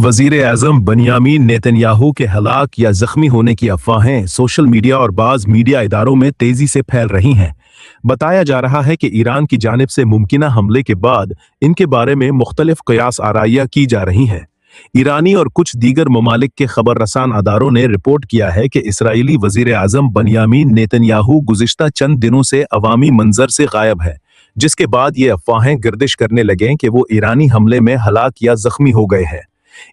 वजीर आजम बनियामीन नेतन्याहू के हलाक या जख्मी होने की अफवाहें सोशल मीडिया और बाज मीडिया इदारों में तेजी से फैल रही हैं। बताया जा रहा है कि ईरान की जानिब से मुमकिना हमले के बाद इनके बारे में मुख्तलिफ कयास आराइयां की जा रही हैं। ईरानी और कुछ दीगर ममालिक के खबर रसान अदारों ने रिपोर्ट किया है कि इसराइली वजीर आजम बनियामीन नेतन्याहू गुज़िश्ता चंद दिनों से अवामी मंजर से गायब है, जिसके बाद ये अफवाहें गर्दिश करने लगें कि वो ईरानी हमले में हलाक या जख्मी हो गए हैं।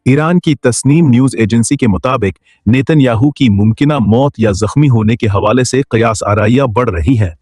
ईरान की तस्नीम न्यूज एजेंसी के मुताबिक नेतन्याहू की मुमकिना मौत या जख्मी होने के हवाले से कयास आराइयां बढ़ रही हैं।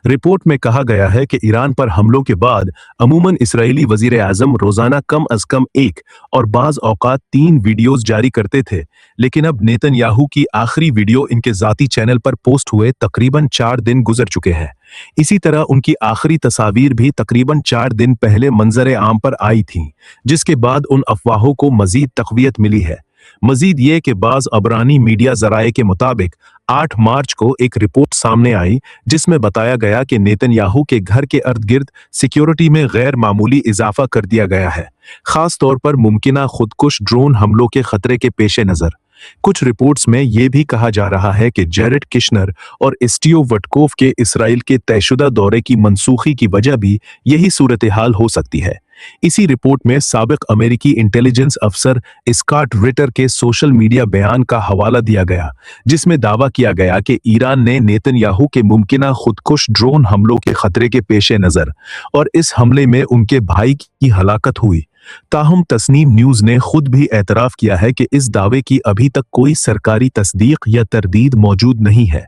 रिपोर्ट में कहा गया है कि ईरान पर हमलों के बाद अमूमन इसराइली वजीर आजम रोजाना कम अज कम 1 और बाज औकात 3 वीडियोस जारी करते थे, लेकिन अब नेतन्याहू की आखिरी वीडियो इनके जाती चैनल पर पोस्ट हुए तकरीबन 4 दिन गुजर चुके हैं। इसी तरह उनकी आखिरी तस्वीर भी तकरीबन 4 दिन पहले मंजर आम पर आई थीं, जिसके बाद उन अफवाहों को मजीद तकवीयत मिली है। मजीद ये कि बाज अबरानी मीडिया जराए के मुताबिक 8 मार्च को एक रिपोर्ट सामने आई जिसमें बताया गया कि नेतन्याहू के घर के इर्द गिर्द सिक्योरिटी में गैर मामूली इजाफा कर दिया गया है, खास तौर पर मुमकिना खुदकुश ड्रोन हमलों के खतरे के पेश नजर। कुछ रिपोर्ट्स में यह भी कहा जा रहा है कि जेरेड किशनर और स्टीव वटकोव के इसराइल के तयशुदा दौरे की मनसूखी की वजह भी यही सूरत हाल हो सकती है। इसी रिपोर्ट में साबिक अमेरिकी इंटेलिजेंस अफसर स्कॉट रिटर के सोशल मीडिया बयान का हवाला दिया गया, जिसमें दावा किया गया कि ईरान ने नेतन्याहू के मुमकिना खुदकुश ड्रोन हमलों के खतरे के पेश नजर और इस हमले में उनके भाई की हलाकत हुई। ताहम तस्नीम न्यूज ने खुद भी एतराफ किया है कि इस दावे की अभी तक कोई सरकारी तस्दीक या तरदीद मौजूद नहीं है।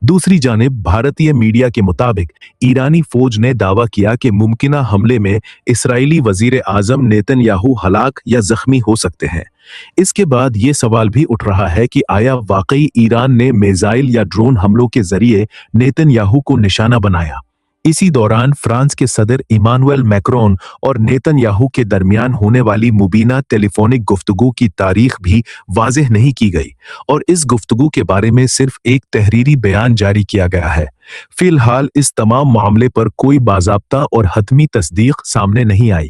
दूसरी जानिब भारतीय मीडिया के मुताबिक ईरानी फौज ने दावा किया कि मुमकिना हमले में इसराइली वजीर आजम नेतन्याहू हलाक या जख्मी हो सकते हैं। इसके बाद ये सवाल भी उठ रहा है कि आया वाकई ईरान ने मिसाइल या ड्रोन हमलों के जरिए नेतन्याहू को निशाना बनाया। इसी दौरान फ्रांस के सदर इमानुएल मैक्रोन और नेतन्याहू के दरमियान होने वाली मुबीना टेलीफोनिक गुफ्तगू की तारीख भी वाज़ेह नहीं की गई और इस गुफ्तगू के बारे में सिर्फ एक तहरीरी बयान जारी किया गया है। फिलहाल इस तमाम मामले पर कोई बाज़ाब्ता और हतमी तस्दीक सामने नहीं आई।